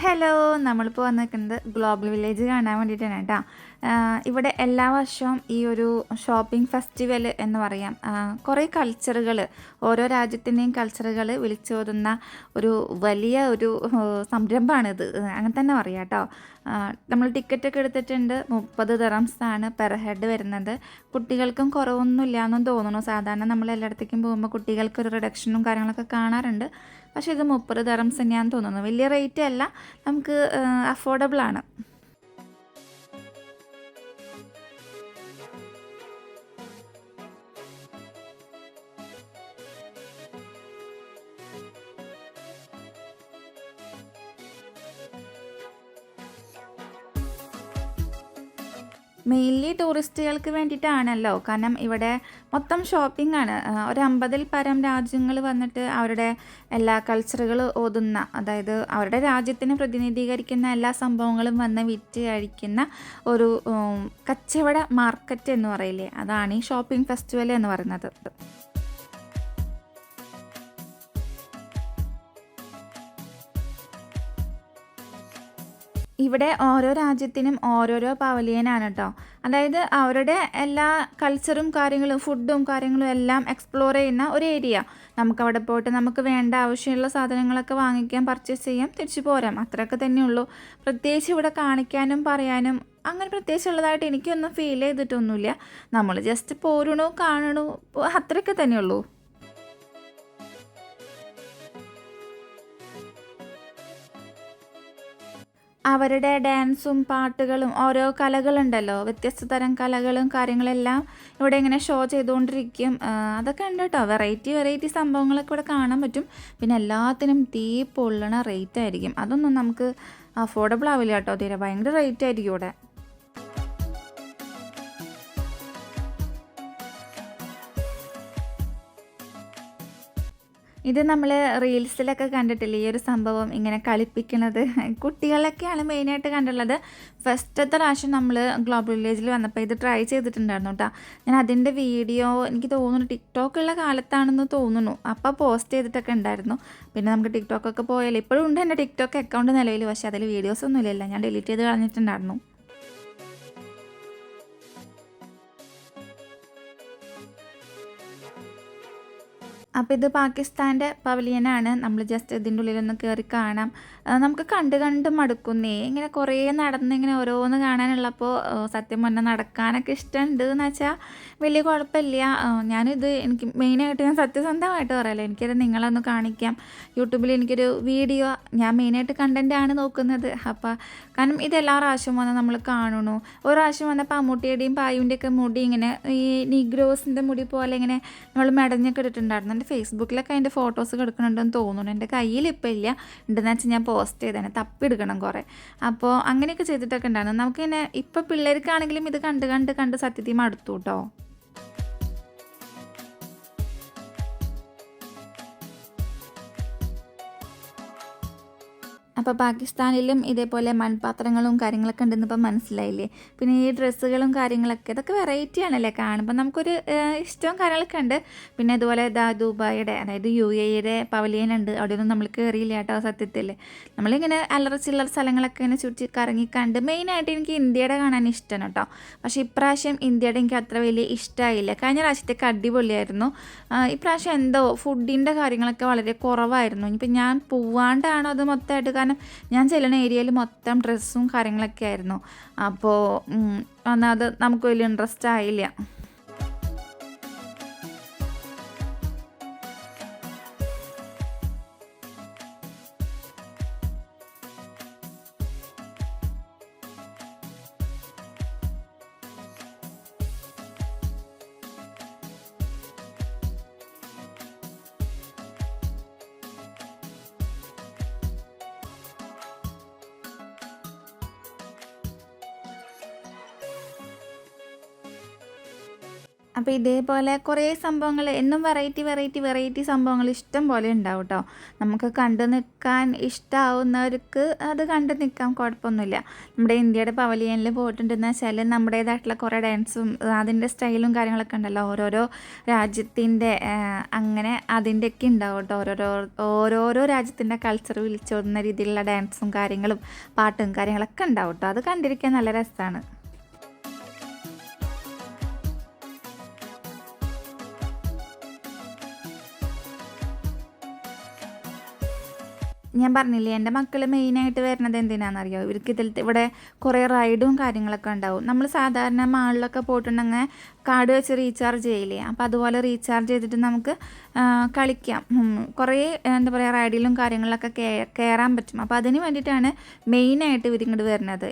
Hello! നമ്മളിപ്പോൾ വന്നിരിക്കുന്നത് global village കാണാൻ വേണ്ടിയിട്ടാണ് കേട്ടോ. ഇവിടെ എല്ലാ വർഷവും ഈ ഒരു ഷോപ്പിംഗ് ഫെസ്റ്റിവൽ എന്ന് പറയാം. കുറേ കൾച്ചറുകൾ, ഓരോ രാജ്യത്തിൻ്റെയും കൾച്ചറുകൾ വിളിച്ചോതുന്ന ഒരു വലിയ ഒരു സംരംഭമാണിത്. അങ്ങനെ തന്നെ പറയാം കേട്ടോ. നമ്മൾ ടിക്കറ്റൊക്കെ എടുത്തിട്ടുണ്ട്. 30 ദിറംസാണ് പെർ ഹെഡ് വരുന്നത്. കുട്ടികൾക്കും കുറവൊന്നുമില്ല എന്നും തോന്നുന്നു. സാധാരണ നമ്മൾ എല്ലായിടത്തേക്കും പോകുമ്പോൾ കുട്ടികൾക്കൊരു റിഡക്ഷനും കാര്യങ്ങളൊക്കെ കാണാറുണ്ട്. പക്ഷേ ഇത് 30 ദിറംസ് തന്നെയാണെന്ന് തോന്നുന്നു. വലിയ റേറ്റ് അല്ല, നമുക്ക് അഫോർഡബിൾ ആണ്. മെയിൻലി ടൂറിസ്റ്റുകൾക്ക് വേണ്ടിയിട്ടാണല്ലോ. കാരണം ഇവിടെ മൊത്തം ഷോപ്പിംഗ് ആണ്. ഒരു 50-ൽ പരം രാജ്യങ്ങൾ വന്നിട്ട് അവരുടെ എല്ലാ കൾച്ചറുകൾ ഓതുന്ന, അതായത് അവരുടെ രാജ്യത്തിനെ പ്രതിനിധീകരിക്കുന്ന എല്ലാ സംഭവങ്ങളും വന്ന് വിറ്റ് കഴിക്കുന്ന ഒരു കച്ചവട മാർക്കറ്റ് എന്ന് പറയില്ലേ, അതാണ് ഈ ഷോപ്പിംഗ് ഫെസ്റ്റിവൽ എന്ന് പറയുന്നത്. ഇവിടെ ഓരോ രാജ്യത്തിനും ഓരോരോ പവലിയനാണ് കേട്ടോ. അതായത് അവരുടെ എല്ലാ കൾച്ചറും കാര്യങ്ങളും ഫുഡും കാര്യങ്ങളും എല്ലാം എക്സ്പ്ലോർ ചെയ്യുന്ന ഒരു ഏരിയ. നമുക്കവിടെ പോയിട്ട് നമുക്ക് വേണ്ട ആവശ്യമുള്ള സാധനങ്ങളൊക്കെ വാങ്ങിക്കാം, പർച്ചേസ് ചെയ്യാം, തിരിച്ചു പോരാം. അത്രയൊക്കെ തന്നെയുള്ളൂ. പ്രത്യേകിച്ച് ഇവിടെ കാണിക്കാനും പറയാനും അങ്ങനെ പ്രത്യേകിച്ചുള്ളതായിട്ട് എനിക്കൊന്നും ഫീൽ ചെയ്തിട്ടൊന്നുമില്ല. നമ്മൾ ജസ്റ്റ് പോരണു, കാണണു, അത്രയൊക്കെ തന്നെയുള്ളൂ. അവരുടെ ഡാൻസും പാട്ടുകളും ഓരോ കലകളുണ്ടല്ലോ, വ്യത്യസ്ത തരം കലകളും കാര്യങ്ങളെല്ലാം ഇവിടെ ഇങ്ങനെ ഷോ ചെയ്തുകൊണ്ടിരിക്കും. അതൊക്കെ ഉണ്ട് കേട്ടോ. വെറൈറ്റി വെറൈറ്റി സംഭവങ്ങളൊക്കെ ഇവിടെ കാണാൻ പറ്റും. പിന്നെ എല്ലാത്തിനും തീ പൊള്ളണ റേറ്റ് ആയിരിക്കും. അതൊന്നും നമുക്ക് അഫോർഡബിൾ ആവില്ല കേട്ടോ. തീരെ ഭയങ്കര റേറ്റ് ആയിരിക്കും ഇവിടെ. ഇത് നമ്മൾ റീൽസിലൊക്കെ കണ്ടിട്ടില്ലേ ഈ ഒരു സംഭവം ഇങ്ങനെ കളിപ്പിക്കുന്നത്? കുട്ടികളൊക്കെയാണ് മെയിനായിട്ട് കണ്ടുള്ളത്. ഫസ്റ്റത്തെ പ്രാവശ്യം നമ്മൾ ഗ്ലോബൽ വില്ലേജിൽ വന്നപ്പോൾ ഇത് ട്രൈ ചെയ്തിട്ടുണ്ടായിരുന്നു കേട്ടോ. ഞാൻ അതിൻ്റെ വീഡിയോ എനിക്ക് തോന്നുന്നു ടിക്ടോക്കുള്ള കാലത്താണെന്ന് തോന്നുന്നു, അപ്പോൾ പോസ്റ്റ് ചെയ്തിട്ടൊക്കെ ഉണ്ടായിരുന്നു. പിന്നെ നമുക്ക് ടിക്ടോക്കൊക്കെ പോയാൽ ഇപ്പോഴും ഉണ്ട് എൻ്റെ ടിക്ടോക്ക് അക്കൗണ്ട് നിലവിൽ, പക്ഷേ അതിൽ വീഡിയോസൊന്നും ഇല്ലല്ലോ, ഞാൻ ഡിലീറ്റ് ചെയ്ത് കളഞ്ഞിട്ടുണ്ടായിരുന്നു. അപ്പോൾ ഇത് പാകിസ്ഥാൻ്റെ പവലിയനാണ്. നമ്മൾ ജസ്റ്റ് ഇതിൻ്റെ ഉള്ളിലൊന്ന് കയറി കാണാം. നമുക്ക് കണ്ട് കണ്ട് മടുക്കുന്നേ. ഇങ്ങനെ കുറേ നടന്ന് ഇങ്ങനെ ഓരോന്ന് കാണാനുള്ളപ്പോൾ സത്യം പറഞ്ഞാൽ നടക്കാനൊക്കെ ഇഷ്ടമുണ്ട് എന്ന് വെച്ചാൽ വലിയ കുഴപ്പമില്ല. ഞാനിത് എനിക്ക് മെയിനായിട്ട് ഞാൻ സത്യസന്ധമായിട്ട് പറയാമല്ലോ, എനിക്കത് നിങ്ങളൊന്ന് കാണിക്കാം. യൂട്യൂബിൽ എനിക്കൊരു വീഡിയോ, ഞാൻ മെയിനായിട്ട് കണ്ടൻറ്റാണ് നോക്കുന്നത്. അപ്പോൾ കാരണം ഇത് എല്ലാ പ്രാവശ്യം വന്ന് നമ്മൾ കാണണു. ഒരു പ്രാവശ്യം വന്നപ്പോൾ അമ്മൂട്ടിയുടെയും പായുവിൻ്റെയൊക്കെ മുടി ഇങ്ങനെ ഈ നീഗ്രോസിൻ്റെ മുടി പോലെ ഇങ്ങനെ നമ്മൾ മെടഞ്ഞൊക്കെ ഇട്ടിട്ടുണ്ടായിരുന്നു. എൻ്റെ ഫേസ്ബുക്കിലൊക്കെ അതിൻ്റെ ഫോട്ടോസ് കിടക്കുന്നുണ്ടെന്ന് തോന്നുന്നു. എൻ്റെ കയ്യിൽ ഇപ്പോൾ ഇല്ല, ഉണ്ടെന്ന് വെച്ചാൽ ഞാൻ പോസ്റ്റ് ചെയ്തേനെ, തപ്പിയെടുക്കണം കുറേ. അപ്പോൾ അങ്ങനെയൊക്കെ ചെയ്തിട്ടൊക്കെ ഉണ്ടായിരുന്നു. നമുക്കിങ്ങനെ ഇപ്പോൾ പിള്ളേർക്കാണെങ്കിലും ഇത് കണ്ട് കണ്ട് കണ്ട് സത്യത്തിൽ മടുത്തു കേട്ടോ. അപ്പോൾ പാകിസ്ഥാനിലും ഇതേപോലെ മൺപാത്രങ്ങളും കാര്യങ്ങളൊക്കെ ഉണ്ടെന്ന് ഇപ്പം മനസ്സിലായില്ലേ. പിന്നെ ഈ ഡ്രസ്സുകളും കാര്യങ്ങളൊക്കെ ഇതൊക്കെ വെറൈറ്റി ആണല്ലേ കാണുമ്പോൾ നമുക്കൊരു ഇഷ്ടവും കാര്യങ്ങളൊക്കെ ഉണ്ട്. പിന്നെ അതുപോലെ ദുബായിയുടെ, അതായത് UAE പവലിയൻ ഉണ്ട്. അവിടെയൊന്നും നമ്മൾ കയറിയില്ല കേട്ടോ സത്യത്തിൽ. നമ്മളിങ്ങനെ അല്ലറ ചില്ലറ സ്ഥലങ്ങളൊക്കെ ഇങ്ങനെ ചുറ്റി കറങ്ങിക്കണ്ട്. മെയിനായിട്ട് എനിക്ക് ഇന്ത്യയുടെ കാണാൻ ഇഷ്ടമാണ് കേട്ടോ. പക്ഷേ ഇപ്രാവശ്യം ഇന്ത്യയുടെ എനിക്ക് അത്ര വലിയ ഇഷ്ടമായില്ല. കഴിഞ്ഞ പ്രാവശ്യത്തേക്ക് അടിപൊളിയായിരുന്നു. ഇപ്രാവശ്യം എന്തോ ഫുഡിൻ്റെ കാര്യങ്ങളൊക്കെ വളരെ കുറവായിരുന്നു. ഇനിയിപ്പോൾ ഞാൻ പോവാണ്ടാണോ അത് മൊത്തമായിട്ട്, കാരണം ഞാൻ ചെല്ലുന്ന ഏരിയയിൽ മൊത്തം ഡ്രസ്സും കാര്യങ്ങളൊക്കെ ആയിരുന്നു. അപ്പോൾ ഒന്നത് നമുക്ക് വലിയ ഇൻട്രസ്റ്റ് ആയില്ല. അപ്പോൾ ഇതേപോലെ കുറേ സംഭവങ്ങൾ എന്നും വെറൈറ്റി സംഭവങ്ങൾ ഇഷ്ടം പോലെ ഉണ്ടാവും കേട്ടോ. നമുക്ക് കണ്ടു നിൽക്കാൻ ഇഷ്ടമാവുന്നവർക്ക് അത് കണ്ടു നിൽക്കാം, കുഴപ്പമൊന്നുമില്ല. നമ്മുടെ ഇന്ത്യയുടെ പവലിയനിൽ പോയിട്ടുണ്ടെന്ന് വെച്ചാൽ നമ്മുടേതായിട്ടുള്ള കുറേ ഡാൻസും അതിൻ്റെ സ്റ്റൈലും കാര്യങ്ങളൊക്കെ ഉണ്ടല്ലോ, ഓരോരോ രാജ്യത്തിൻ്റെ അങ്ങനെ അതിൻ്റെയൊക്കെ ഉണ്ടാവും കേട്ടോ. ഓരോരോ രാജ്യത്തിൻ്റെ കൾച്ചർ വിളിച്ചോതുന്ന രീതിയിലുള്ള ഡാൻസും കാര്യങ്ങളും പാട്ടും കാര്യങ്ങളൊക്കെ ഉണ്ടാവും കേട്ടോ. അത് കണ്ടിരിക്കാൻ നല്ല രസമാണ്. ഞാൻ പറഞ്ഞില്ലേ എൻ്റെ മക്കൾ മെയിനായിട്ട് വരുന്നത് എന്തിനാണെന്നറിയോ? ഇവർക്ക് ഇവിടെ കുറേ റൈഡും കാര്യങ്ങളൊക്കെ ഉണ്ടാവും. നമ്മൾ സാധാരണ മാളിലൊക്കെ പോയിട്ടുണ്ടെങ്കിൽ കാർഡ് വെച്ച് റീചാർജ് ചെയ്യില്ലേ, അപ്പോൾ അതുപോലെ റീചാർജ് ചെയ്തിട്ട് നമുക്ക് കളിക്കാം. കുറേ എന്താ പറയുക റൈഡിലും കാര്യങ്ങളിലൊക്കെ കയറാൻ പറ്റും. അപ്പോൾ അതിന് വേണ്ടിയിട്ടാണ് മെയിനായിട്ട് ഇവരിങ്ങോട്ട് വരുന്നത്.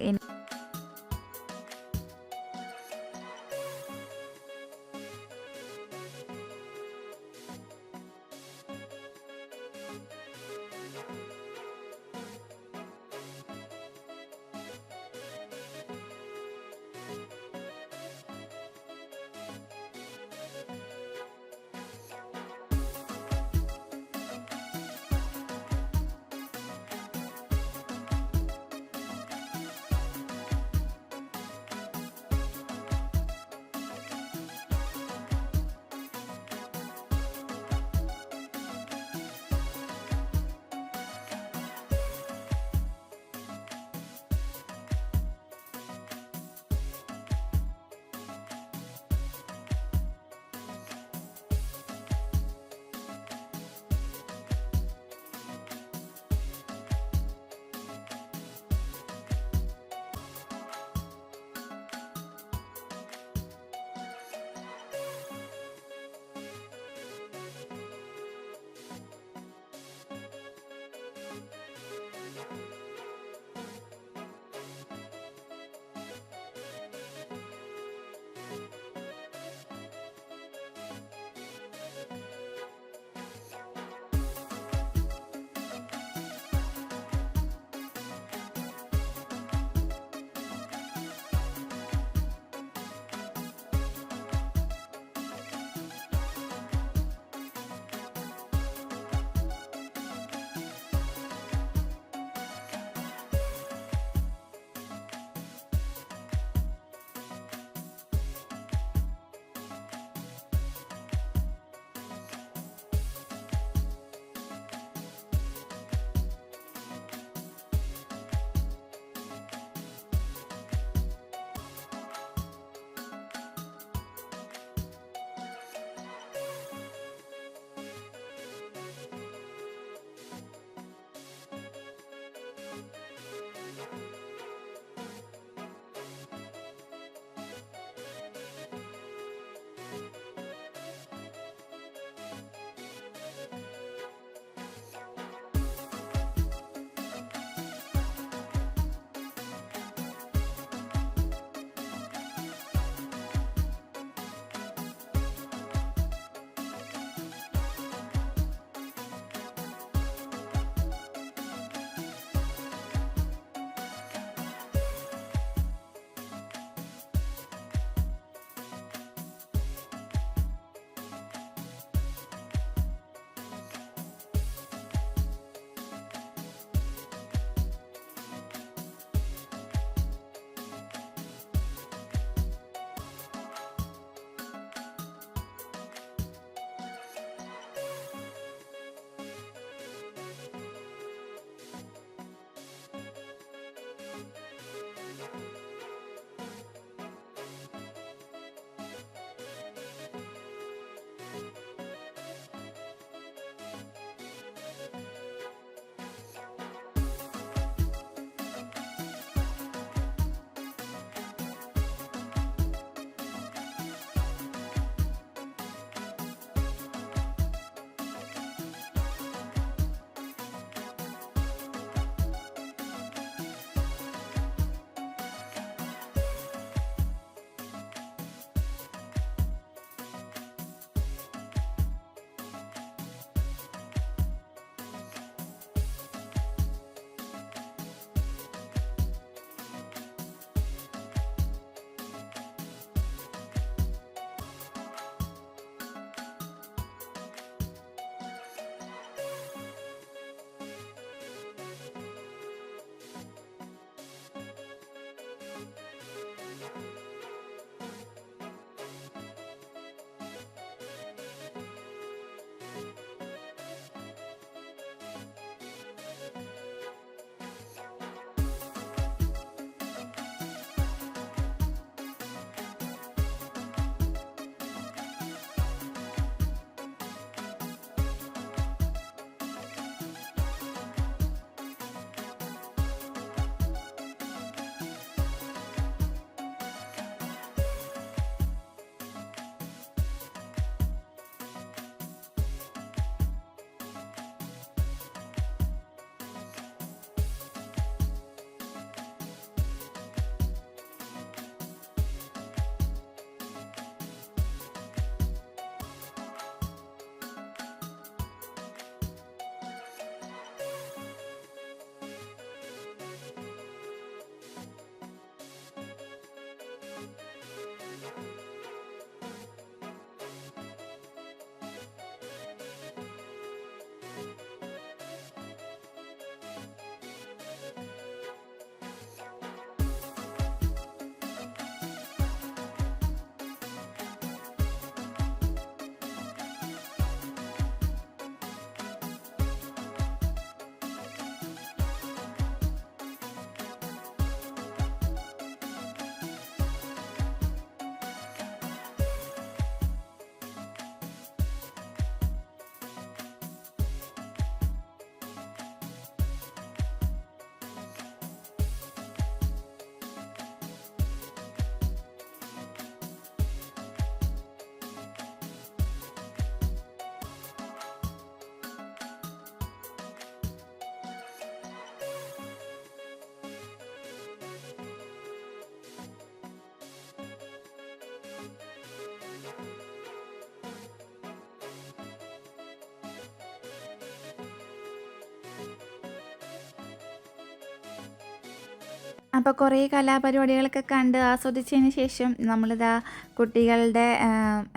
അപ്പോൾ കുറേ കലാപരിപാടികളൊക്കെ കണ്ട് ആസ്വദിച്ചതിന് ശേഷം നമ്മളിതാ കുട്ടികളുടെ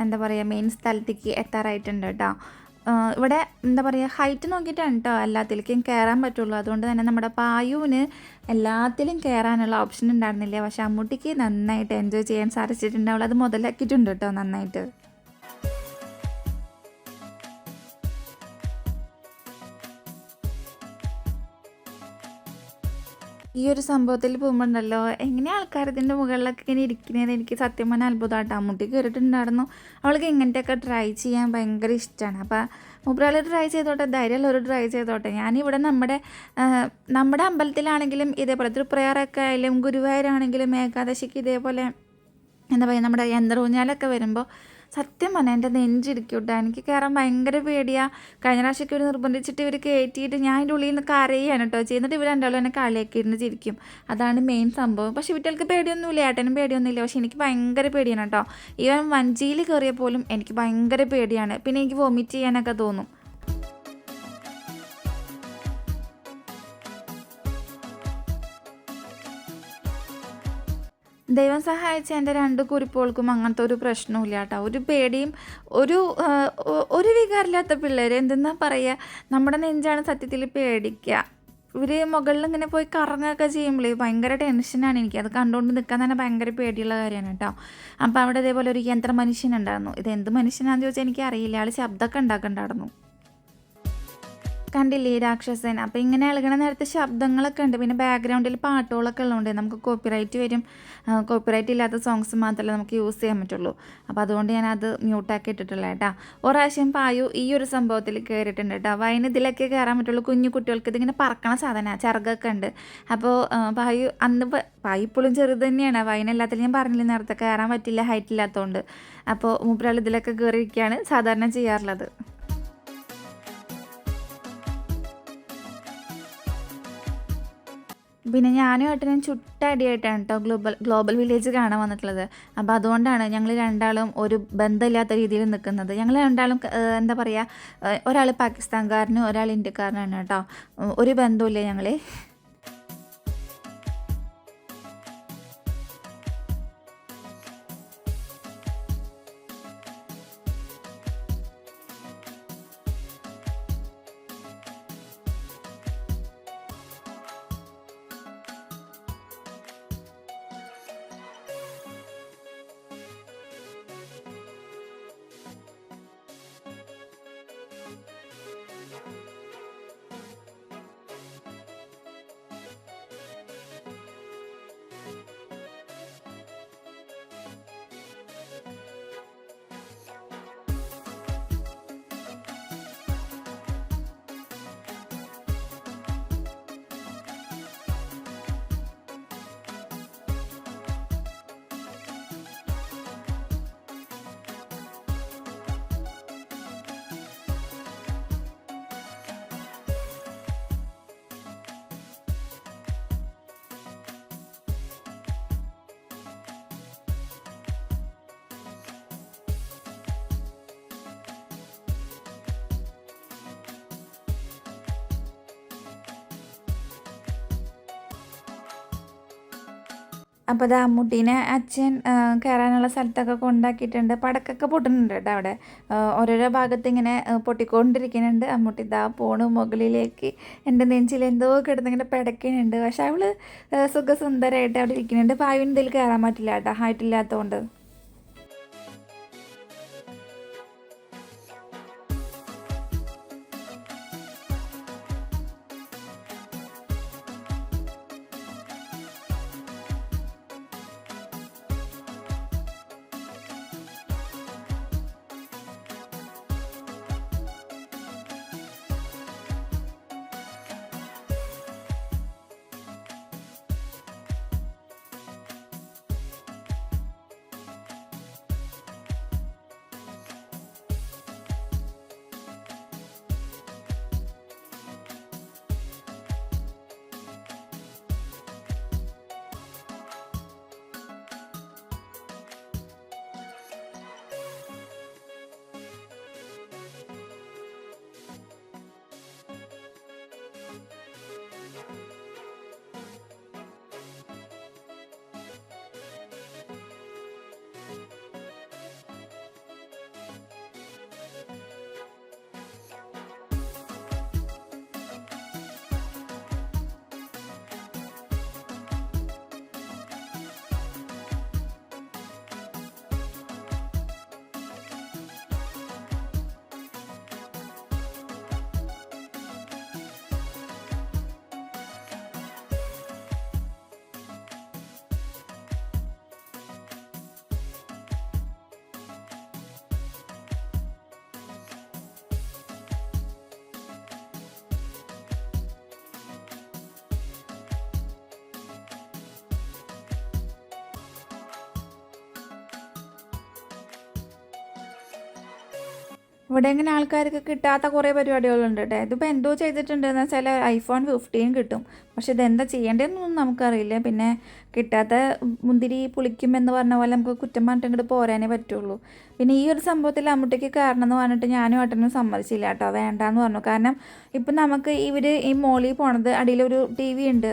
എന്താ പറയുക മെയിൻ സ്ഥലത്തേക്ക് എത്താറായിട്ടുണ്ട് കേട്ടോ. ഇവിടെ എന്താ പറയുക ഹൈറ്റ് നോക്കിയിട്ടാണ് കേട്ടോ എല്ലാത്തിലേക്കും കയറാൻ പറ്റുള്ളൂ. അതുകൊണ്ട് തന്നെ നമ്മുടെ പായുവിന് എല്ലാത്തിലും കയറാനുള്ള ഓപ്ഷൻ ഉണ്ടായിരുന്നില്ല. പക്ഷെ അമ്മൂട്ടിക്ക് നന്നായിട്ട് എൻജോയ് ചെയ്യാൻ സാധിച്ചിട്ടുണ്ട്. അവളത് മുതലാക്കിയിട്ടുണ്ട് കേട്ടോ നന്നായിട്ട്. ഈ ഒരു സംഭവത്തിൽ പോകുമ്പോണ്ടല്ലോ എങ്ങനെ ആൾക്കാർ ഇതിൻ്റെ മുകളിലൊക്കെ ഇങ്ങനെ ഇരിക്കുന്നത് എനിക്ക് സത്യം പറഞ്ഞാൽ അത്ഭുതമായിട്ട്. അമ്മൂട്ടി കയറിയിട്ടുണ്ടായിരുന്നു. അവൾക്ക് ഇങ്ങനത്തെയൊക്കെ ട്രൈ ചെയ്യാൻ ഭയങ്കര ഇഷ്ടമാണ്. അപ്പോൾ മൂപ്പരാൾ ട്രൈ ചെയ്തോട്ടെ, ധൈര്യമുള്ളവർ ട്രൈ ചെയ്തോട്ടെ. ഞാനിവിടെ നമ്മുടെ അമ്പലത്തിലാണെങ്കിലും ഇതേപോലെ തൃപ്രയാറൊക്കെ ആയാലും ഗുരുവായൂരാണെങ്കിലും ഏകാദശിക്ക് ഇതേപോലെ എന്താ പറയുക നമ്മുടെ യന്ത്രഊഞ്ഞാലൊക്കെ വരുമ്പോൾ സത്യം പറഞ്ഞാൽ എൻ്റെ നെഞ്ചിരിക്കും കേട്ടോ. എനിക്ക് കയറാൻ ഭയങ്കര പേടിയാണ്. കഴിഞ്ഞ പ്രാവശ്യമൊക്കെ ഇവർ നിർബന്ധിച്ചിട്ട് ഇവർ കയറ്റിയിട്ട് ഞാൻ അതിൻ്റെ ഉള്ളിൽ നിന്ന് കരയാണ് കേട്ടോ ചെയ്യുന്നിട്ട് ഇവർ രണ്ടാളും എന്നെ കളിയൊക്കെ ഇരുന്ന് ചിരിക്കും. അതാണ് മെയിൻ സംഭവം. പക്ഷേ വീട്ടുകൾക്ക് പേടിയൊന്നുമില്ല, ഏട്ടനും പേടിയൊന്നുമില്ല. പക്ഷേ എനിക്ക് ഭയങ്കര പേടിയാണ് കേട്ടോ. ഈവൻ വഞ്ചിയിൽ കയറിയ പോലും എനിക്ക് ഭയങ്കര പേടിയാണ്. പിന്നെ എനിക്ക് വൊമിറ്റ് ചെയ്യാനൊക്കെ തോന്നും. ദൈവം സഹായിച്ച എൻ്റെ രണ്ട് കുരുപ്പുകൾക്കും അങ്ങനത്തെ ഒരു പ്രശ്നവുമില്ല കേട്ടോ. ഒരു പേടിയും ഒരു ഒരു വികാരമില്ലാത്ത പിള്ളേർ എന്തെന്നാ പറയുക, നമ്മുടെ നെഞ്ചാണ് സത്യത്തിൽ പേടിക്കുക. ഇവർ മുകളിൽ ഇങ്ങനെ പോയി കറങ്ങുകയൊക്കെ ചെയ്യുമ്പോഴേ ഭയങ്കര ടെൻഷനാണ് എനിക്ക്. അത് കണ്ടുകൊണ്ട് നിൽക്കാൻ തന്നെ ഭയങ്കര പേടിയുള്ള കാര്യമാണ് കേട്ടോ. അപ്പോൾ അവിടെ ഇതേപോലെ ഒരു യന്ത്ര മനുഷ്യനുണ്ടായിരുന്നു. ഇത് എന്ത് മനുഷ്യനാണെന്ന് ചോദിച്ചാൽ എനിക്കറിയില്ല. ആൾ ശബ്ദമൊക്കെ ഉണ്ടാക്കണ്ടായിരുന്നു. കണ്ടില്ലേ രാക്ഷസൻ. അപ്പോൾ ഇങ്ങനെ ഇളകണ നേരത്തെ ശബ്ദങ്ങളൊക്കെ ഉണ്ട്. പിന്നെ ബാക്ക്ഗ്രൗണ്ടിൽ പാട്ടുകളൊക്കെ ഉള്ളതുകൊണ്ട് നമുക്ക് കോപ്പിറൈറ്റ് വരും. കോപ്പിറൈറ്റ് ഇല്ലാത്ത സോങ്സ് മാത്രമേ നമുക്ക് യൂസ് ചെയ്യാൻ പറ്റുള്ളൂ. അപ്പോൾ അതുകൊണ്ട് ഞാനത് മ്യൂട്ടാക്കി ഇട്ടിട്ടുള്ള കേട്ടോ. ഒരു പ്രാവശ്യം പായു ഈ ഒരു സംഭവത്തിൽ കയറിയിട്ടുണ്ട് കേട്ടോ. വൈൻ ഇതിലൊക്കെ കയറാൻ പറ്റുള്ളൂ. കുഞ്ഞു കുട്ടികൾക്ക് ഇതിങ്ങനെ പറക്കണ സാധനമാണ്, ചിറകൊക്കെ ഉണ്ട്. അപ്പോൾ പായു ഇപ്പോഴും ചെറുത് തന്നെയാണ്. വൈനെല്ലാത്തിലും ഞാൻ പറഞ്ഞില്ല നേരത്തെ കയറാൻ പറ്റില്ല ഹൈറ്റ് ഇല്ലാത്തതുകൊണ്ട്. അപ്പോൾ മൂപ്പരാൾ ഇതിലൊക്കെ കയറിയിരിക്കുകയാണ് സാധാരണ ചെയ്യാറുള്ളത്. പിന്നെ ഞാനും ഏട്ടനും ചുട്ടടിയായിട്ടാണ് കേട്ടോ ഗ്ലോബൽ വില്ലേജ് കാണാൻ വന്നിട്ടുള്ളത്. അപ്പോൾ അതുകൊണ്ടാണ് ഞങ്ങൾ രണ്ടാളും ഒരു ബന്ധമില്ലാത്ത രീതിയിൽ നിൽക്കുന്നത്. ഞങ്ങൾ രണ്ടാളും എന്താ പറയുക, ഒരാൾ പാകിസ്ഥാൻകാരനും ഒരാൾ ഇന്ത്യക്കാരനാണ് കേട്ടോ. ഒരു ബന്ധമില്ല ഞങ്ങൾ. അപ്പോൾ അത് അമ്മൂട്ടീനെ അച്ഛൻ കയറാനുള്ള സ്ഥലത്തൊക്കെ കൊണ്ടാക്കിയിട്ടുണ്ട്. പടക്കൊക്കെ പൊട്ടുന്നുണ്ട് കേട്ടോ അവിടെ. ഓരോരോ ഭാഗത്ത് ഇങ്ങനെ പൊട്ടിക്കൊണ്ടിരിക്കുന്നുണ്ട്. അമ്മൂട്ടി ഇതാ പോണു മുകളിലേക്ക്. എൻ്റെ നെഞ്ചിൽ എന്തോ കിടന്നിങ്ങനെ പിടയ്ക്കുന്നുണ്ട്. പക്ഷെ അവൾ സുഖസുന്ദരമായിട്ട് അവിടെ ഇരിക്കുന്നുണ്ട്. പായുവിന് ഇതിൽ കയറാൻ പറ്റില്ല കേട്ടോ, ഹൈറ്റില്ലാത്തതുകൊണ്ട്. ഇവിടെ ഇങ്ങനെ ആൾക്കാർക്ക് കിട്ടാത്ത കുറേ പരിപാടികളുണ്ട് കേട്ടോ. ഇതിപ്പോൾ എന്തോ ചെയ്തിട്ടുണ്ടെന്ന് വെച്ചാൽ iPhone 15 കിട്ടും. പക്ഷെ ഇതെന്താ ചെയ്യേണ്ടതെന്നൊന്നും നമുക്കറിയില്ല. പിന്നെ കിട്ടാത്ത മുന്തിരി പുളിക്കുമെന്ന് പറഞ്ഞ പോലെ നമുക്ക് കുറ്റം പറഞ്ഞിട്ട് ഇങ്ങോട്ട് പോരാനേ പറ്റുള്ളൂ. പിന്നെ ഈ ഒരു സംഭവത്തിൽ അമ്മൂട്ടിക്ക് കാരണം എന്ന് പറഞ്ഞിട്ട് ഞാനും ഏട്ടനും സമ്മതിച്ചില്ല കേട്ടോ, വേണ്ടാന്ന് പറഞ്ഞു. കാരണം ഇപ്പം നമുക്ക് ഈ മോളിൽ പോണത് അടിയിലൊരു TV ഉണ്ട്,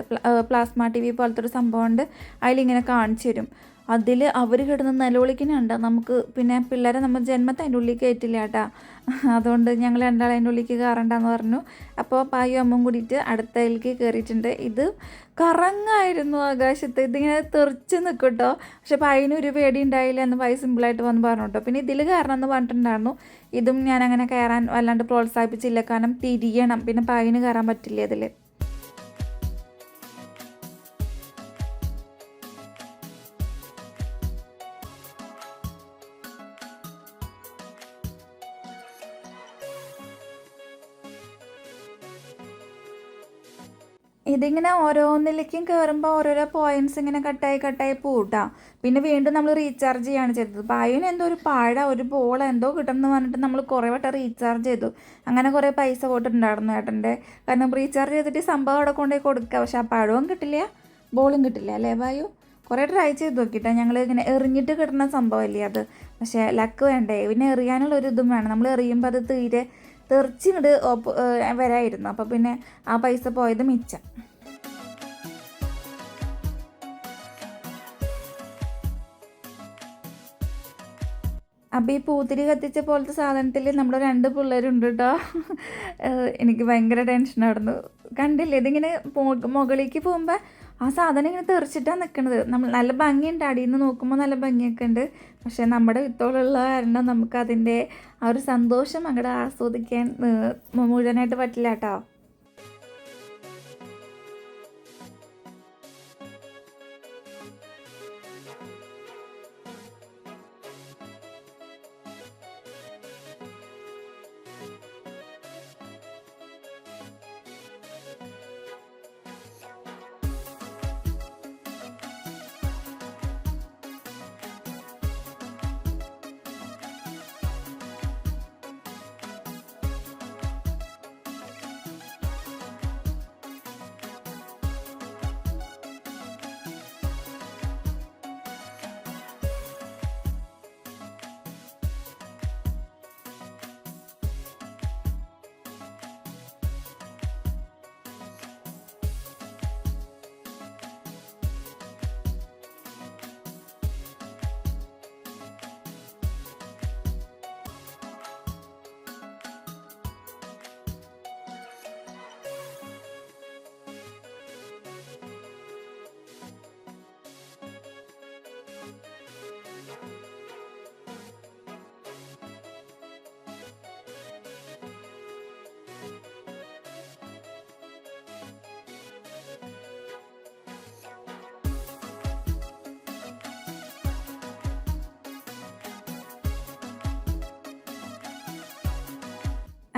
പ്ലാസ്മ TV പോലത്തെ ഒരു സംഭവം ഉണ്ട്. അതിലിങ്ങനെ കാണിച്ചു തരും. അതിൽ അവർ കിടന്ന് നിലവിളിക്കുന്നുണ്ട് നമുക്ക്. പിന്നെ പിള്ളേരെ നമ്മൾ ജന്മത്തെ അതിൻ്റെ ഉള്ളിൽ കയറ്റില്ല കേട്ടാ. അതുകൊണ്ട് ഞങ്ങൾ രണ്ടാളും അതിൻ്റെ ഉള്ളിലേക്ക് കയറണ്ടെന്ന് പറഞ്ഞു. അപ്പോൾ പായും അമ്മയും കൂടിയിട്ട് അടുത്തതിലേക്ക് കയറിയിട്ടുണ്ട്. ഇത് കറങ്ങായിരുന്നു ആകാശത്ത്. ഇതിങ്ങനെ തെറിച്ച് നിൽക്കും കേട്ടോ. പക്ഷെ പായിനൊരു പേടി ഉണ്ടായില്ല എന്ന് പായി സിമ്പിളായിട്ട് വന്ന് പറഞ്ഞു കേട്ടോ. പിന്നെ ഇതിൽ കയറണം എന്ന് പറഞ്ഞിട്ടുണ്ടായിരുന്നു. ഇതും ഞാൻ അങ്ങനെ കയറാൻ വല്ലാണ്ട് പ്രോത്സാഹിപ്പിച്ചില്ല. കാരണം തിരിയണം, പിന്നെ പായിന് കയറാൻ പറ്റില്ല ഇതിൽ. ഇതിങ്ങനെ ഓരോന്നിലേക്കും കയറുമ്പോൾ ഓരോരോ പോയിൻറ്റ്സ് ഇങ്ങനെ കട്ടായി പോട്ടാ. പിന്നെ വീണ്ടും നമ്മൾ റീചാർജ് ചെയ്യാണ് ചെയ്തത്. പായുവിന് എന്തോ ഒരു ഒരു ബോൾ എന്തോ കിട്ടുമെന്ന് പറഞ്ഞിട്ട് നമ്മൾ കുറേ വട്ടം റീചാർജ് ചെയ്തു. അങ്ങനെ കുറേ പൈസ പോയിട്ടുണ്ടായിരുന്നു ഏട്ടൻ്റെ. കാരണം റീചാർജ് ചെയ്തിട്ട് സംഭവം അവിടെ കൊണ്ടുപോയി കൊടുക്കുക. പക്ഷെ ആ പഴവും കിട്ടില്ല, ബോളും കിട്ടില്ല അല്ലേ പായു? കുറേ ട്രൈ ചെയ്ത് നോക്കിയിട്ടാ. ഞങ്ങൾ ഇങ്ങനെ എറിഞ്ഞിട്ട് കിട്ടുന്ന സംഭവമല്ലേ അത്. പക്ഷേ ലക്ക് വേണ്ടേ, പിന്നെ എറിയാനുള്ളൊരു ഇതും വേണം. നമ്മൾ എറിയുമ്പോൾ അത് തീരെ തെറിച്ചിങ്ങോട്ട് വരായിരുന്നു. അപ്പോൾ പിന്നെ ആ പൈസ പോയത് മിച്ചം. അപ്പോൾ ഈ പൂത്തിരി കത്തിച്ച പോലത്തെ സാധനത്തിൽ നമ്മുടെ 2 പിള്ളേരുണ്ട് കേട്ടോ. എനിക്ക് ഭയങ്കര ടെൻഷനായിരുന്നു. കണ്ടില്ലേ, ഇതിങ്ങനെ മുകളിലേക്ക് പോകുമ്പോൾ ആ സാധനം ഇങ്ങനെ തെറിച്ചിട്ടാണ് നിൽക്കുന്നത്. നമ്മൾ നല്ല ഭംഗിയുണ്ട്, അടിയിൽ നിന്ന് നോക്കുമ്പോൾ നല്ല ഭംഗിയൊക്കെ ഉണ്ട്. പക്ഷേ നമ്മുടെ വിത്തോളുള്ള കാരണം നമുക്കതിൻ്റെ ആ ഒരു സന്തോഷം അങ്ങോട്ട് ആസ്വദിക്കാൻ മുഴുവനായിട്ട് പറ്റില്ല കേട്ടോ.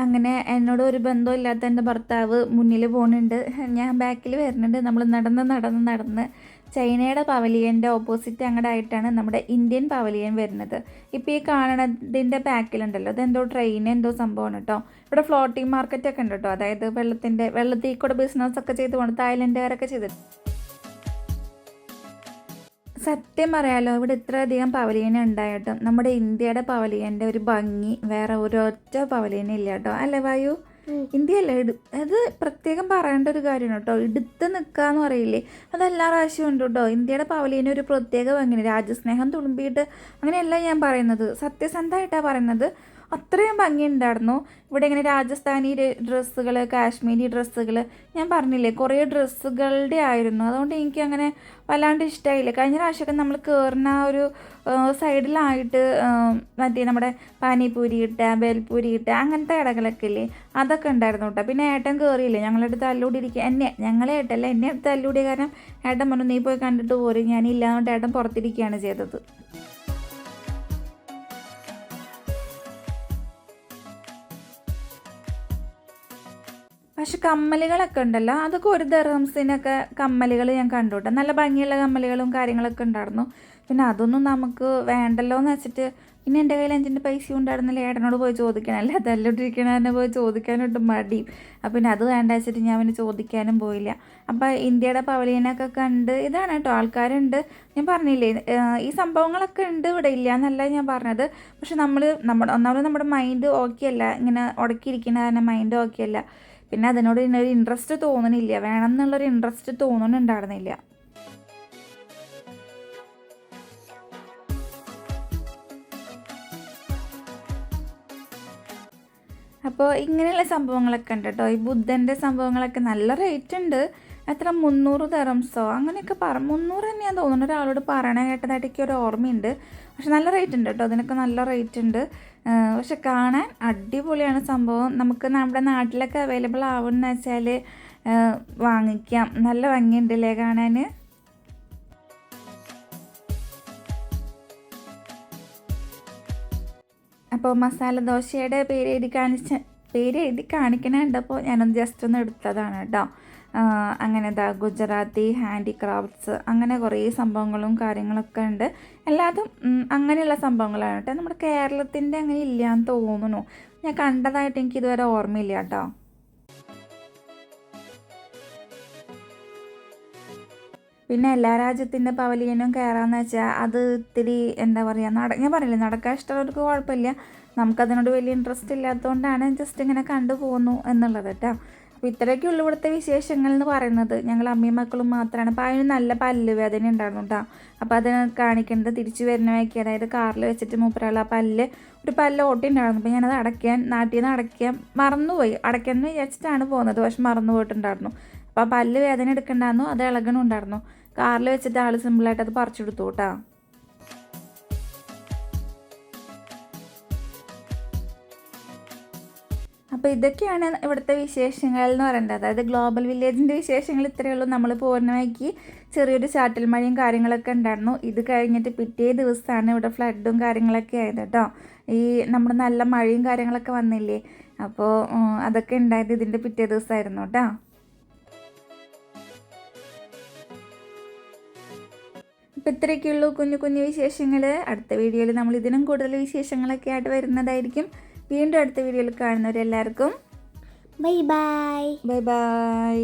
അങ്ങനെ എന്നോട് ഒരു ബന്ധമില്ലാത്ത എൻ്റെ ഭർത്താവ് മുന്നിൽ പോകുന്നുണ്ട്, ഞാൻ ബാക്കിൽ വരുന്നുണ്ട്. നമ്മൾ നടന്ന് ചൈനയുടെ പവലിയൻ്റെ ഓപ്പോസിറ്റ് അങ്ങോട്ടായിട്ടാണ് നമ്മുടെ ഇന്ത്യൻ പവലിയൻ വരുന്നത്. ഇപ്പോൾ ഈ കാണണതിൻ്റെ ബാക്കിലുണ്ടല്ലോ, അതെന്തോ ട്രെയിൻ എന്തോ സംഭവമാണ് കേട്ടോ. ഇവിടെ ഫ്ലോട്ടിംഗ് മാർക്കറ്റൊക്കെ ഉണ്ട് കേട്ടോ. അതായത് വെള്ളത്തിൽ കൂടെ ബിസിനസ്സൊക്കെ ചെയ്ത് പോകണം, തായ്ലൻഡുകാരൊക്കെ ചെയ്തിട്ട്. സത്യം പറയാലോ, ഇവിടെ ഇത്രയധികം പവലിയൻ ഉണ്ടായിട്ടും നമ്മുടെ ഇന്ത്യയുടെ പവലിയൻ്റെ ഒരു ഭംഗി വേറെ ഒരൊറ്റ പവലിയനും ഇല്ല കേട്ടോ. അല്ലേ വായു? ഇന്ത്യയല്ല, അത് പ്രത്യേകം പറയേണ്ട ഒരു കാര്യമാണ് കേട്ടോ. എടുത്ത് നിൽക്കുക എന്ന് പറയില്ലേ, അതെല്ലാ പ്രാവശ്യവും ഉണ്ട് കേട്ടോ. ഇന്ത്യയുടെ പവലിയന് ഒരു പ്രത്യേക ഭംഗി, രാജ്യസ്നേഹം തുളുമ്പിയിട്ട് അങ്ങനെയല്ല ഞാൻ പറയുന്നത്, സത്യസന്ധമായിട്ടാണ് പറയുന്നത്. അത്രയും ഭംഗിയുണ്ടായിരുന്നു. ഇവിടെ ഇങ്ങനെ രാജസ്ഥാനി ഡ്രസ്സുകൾ, കാശ്മീരി ഡ്രസ്സുകൾ, ഞാൻ പറഞ്ഞില്ലേ കുറേ ഡ്രസ്സുകളുടെ ആയിരുന്നു. അതുകൊണ്ട് എനിക്ക് അങ്ങനെ വല്ലാണ്ട് ഇഷ്ടമായില്ല. കഴിഞ്ഞ പ്രാവശ്യമൊക്കെ നമ്മൾ കയറുന്ന ഒരു സൈഡിലായിട്ട് മറ്റേ നമ്മുടെ പാനിപൂരി ഇട്ട, ബേൽപൂരി ഇട്ട അങ്ങനത്തെ കടകളൊക്കെ ഇല്ലേ, അതൊക്കെ ഉണ്ടായിരുന്നു കേട്ടോ. പിന്നെ ഏട്ടൻ കയറിയില്ലേ, ഞങ്ങളടുത്ത് തല്ലൂടിയിരിക്കുക. ഞങ്ങളെ ഏട്ടല്ല, എന്നെ അടുത്ത് തല്ലൂടിയ കാരണം ഏട്ടൻ പറഞ്ഞു നീ പോയി കണ്ടിട്ട് പോരും, ഞാനില്ലാതുകൊണ്ട് ഏട്ടൻ പുറത്തിരിക്കുകയാണ് ചെയ്തത്. പക്ഷെ കമ്മലുകളൊക്കെ ഉണ്ടല്ലോ, അതൊക്കെ ഒരു ദിർഹംസിനൊക്കെ കമ്മലുകൾ ഞാൻ കണ്ടു കേട്ടോ. നല്ല ഭംഗിയുള്ള കമ്മലുകളും കാര്യങ്ങളൊക്കെ ഉണ്ടായിരുന്നു. പിന്നെ അതൊന്നും നമുക്ക് വേണ്ടല്ലോ എന്ന് വെച്ചിട്ട് ഇനി എൻ്റെ കയ്യിൽ 5 പൈസ ഉണ്ടായിരുന്നില്ല, ഏട്ടനോട് പോയി ചോദിക്കണം, അല്ല തല്ലോട്ടിരിക്കണ പോയി ചോദിക്കാനോട്ട് മടി. അപ്പം പിന്നെ അത് വേണ്ട വെച്ചിട്ട് ഞാൻ പിന്നെ ചോദിക്കാനും പോയില്ല. അപ്പോൾ ഇന്ത്യയുടെ പവലിയനൊക്കെ കണ്ട് ഇതാണ് കേട്ടോ, ആൾക്കാരുണ്ട്. ഞാൻ പറഞ്ഞില്ലേ ഈ സംഭവങ്ങളൊക്കെ ഉണ്ട് ഇവിടെ, ഇല്ല എന്നല്ല ഞാൻ പറഞ്ഞത്. പക്ഷെ ഒന്നാമത് നമ്മുടെ മൈൻഡ് ഓക്കെ അല്ല, ഇങ്ങനെ ഉടക്കിയിരിക്കുന്ന കാരണം മൈൻഡ് ഓക്കെ അല്ല. പിന്നെ അതിനോട് ഒരു ഇൻട്രസ്റ്റ് തോന്നണില്ല, വേണം എന്നുള്ളൊരു ഇൻട്രസ്റ്റ് തോന്നുന്നുണ്ടായിരുന്നില്ല. അപ്പോൾ ഇങ്ങനെയുള്ള സംഭവങ്ങളൊക്കെ ഉണ്ട് കേട്ടോ. ഈ ബുദ്ധൻ്റെ സംഭവങ്ങളൊക്കെ നല്ല റേറ്റ് ഉണ്ട്. എത്ര 300 ദറംസോ അങ്ങനെയൊക്കെ 300 തന്നെയാണ് തോന്നുന്നു, ഒരാളോട് പറയണ കേട്ടതായിട്ട് എനിക്ക് ഒരു ഓർമ്മയുണ്ട്. പക്ഷെ നല്ല റേറ്റ് ഉണ്ട് കേട്ടോ, അതിനൊക്കെ നല്ല റേറ്റ് ഉണ്ട്. പക്ഷെ കാണാൻ അടിപൊളിയാണ് സംഭവം. നമുക്ക് നമ്മുടെ നാട്ടിലൊക്കെ അവൈലബിൾ ആവുമെന്ന് വെച്ചാൽ വാങ്ങിക്കാം. നല്ല ഭംഗിയുണ്ടല്ലേ കാണാൻ. അപ്പോൾ മസാല ദോശയുടെ പേര് എഴുതി കാണിക്കണ കണ്ടപ്പോൾ ഞാനൊന്ന് ജസ്റ്റ് ഒന്ന് എടുത്തതാണ് കേട്ടോ. അങ്ങനെ ഗുജറാത്തി ഹാൻഡിക്രാഫ്റ്റ്സ് അങ്ങനെ കുറേ സംഭവങ്ങളും കാര്യങ്ങളൊക്കെ ഉണ്ട്. എല്ലാതും അങ്ങനെയുള്ള സംഭവങ്ങളാണ് കേട്ടോ. നമ്മുടെ കേരളത്തിൻ്റെ അങ്ങനെ ഇല്ലയെന്ന് തോന്നുന്നു, ഞാൻ കണ്ടതായിട്ട് എനിക്കിതുവരെ ഓർമ്മയില്ല കേട്ടോ. പിന്നെ എല്ലാ രാജ്യത്തിൻ്റെ പവലിയനും കയറാമെന്ന് വെച്ചാൽ അത് ഇത്തിരി എന്താ പറയുക, ഞാൻ പറയില്ലേ നടക്കാൻ ഇഷ്ടമുള്ളവർക്ക് കുഴപ്പമില്ല. നമുക്കതിനോട് വലിയ ഇൻട്രസ്റ്റ് ഇല്ലാത്തതുകൊണ്ടാണ് ജസ്റ്റ് ഇങ്ങനെ കണ്ടു പോകുന്നു എന്നുള്ളത് കേട്ടോ. അപ്പോൾ ഇത്രയൊക്കെയുള്ളൂ ഇവിടുത്തെ വിശേഷങ്ങൾ എന്ന് പറയുന്നത്. ഞങ്ങൾ അമ്മയും മക്കളും മാത്രമാണ്. അപ്പോൾ അതിന് നല്ല പല്ല് വേദന ഉണ്ടായിരുന്നു കേട്ടോ. അപ്പോൾ അത് കാണിക്കേണ്ടത് തിരിച്ചു വരുന്ന വഴിക്ക്, അതായത് കാറിൽ വെച്ചിട്ട് മൂപ്പരാൾ ആ ഒരു പല്ല് ഓട്ടിണ്ടായിരുന്നു. അപ്പോൾ ഞാനത് നാട്ടിൽ നിന്ന് അടയ്ക്കാൻ മറന്നുപോയി. അടയ്ക്കാമെന്ന് വിചാരിച്ചിട്ടാണ് പോകുന്നത്, പക്ഷെ മറന്നു പോയിട്ടുണ്ടായിരുന്നു. അപ്പോൾ ആ പല്ല് വേദന എടുക്കണ്ടായിരുന്നു, അത് ഇളകണമുണ്ടായിരുന്നു. കാറിൽ വെച്ചിട്ട് ആൾ സിമ്പിളായിട്ട് അത് പറിച്ചെടുത്തു കേട്ടോ. അപ്പോൾ ഇതൊക്കെയാണ് ഇവിടുത്തെ വിശേഷങ്ങൾ എന്ന് പറയുന്നത്. അതായത് ഗ്ലോബൽ വില്ലേജിൻ്റെ വിശേഷങ്ങൾ ഇത്രയേ ഉള്ളൂ. നമ്മൾ പോകുന്ന വഴിക്ക് ചെറിയൊരു ചാറ്റൽ മഴയും കാര്യങ്ങളൊക്കെ ഉണ്ടായിരുന്നു. ഇത് കഴിഞ്ഞിട്ട് പിറ്റേ ദിവസമാണ് ഇവിടെ ഫ്ലഡും കാര്യങ്ങളൊക്കെ ആയത് കേട്ടോ. ഈ നമ്മുടെ നല്ല മഴയും കാര്യങ്ങളൊക്കെ വന്നില്ലേ, അപ്പോൾ അതൊക്കെ ഉണ്ടായത് ഇതിൻ്റെ പിറ്റേ ദിവസമായിരുന്നു കേട്ടോ. അപ്പോൾ ഇത്രയൊക്കെയുള്ളൂ കുഞ്ഞു കുഞ്ഞു വിശേഷങ്ങൾ. അടുത്ത വീഡിയോയിൽ നമ്മൾ ഇതിനും കൂടുതൽ വിശേഷങ്ങളൊക്കെ ആയിട്ട് വരുന്നതായിരിക്കും. വീണ്ടും അടുത്ത വീഡിയോയിൽ കാണുന്നവരെല്ലാവർക്കും ബൈ ബൈ. Bye bye.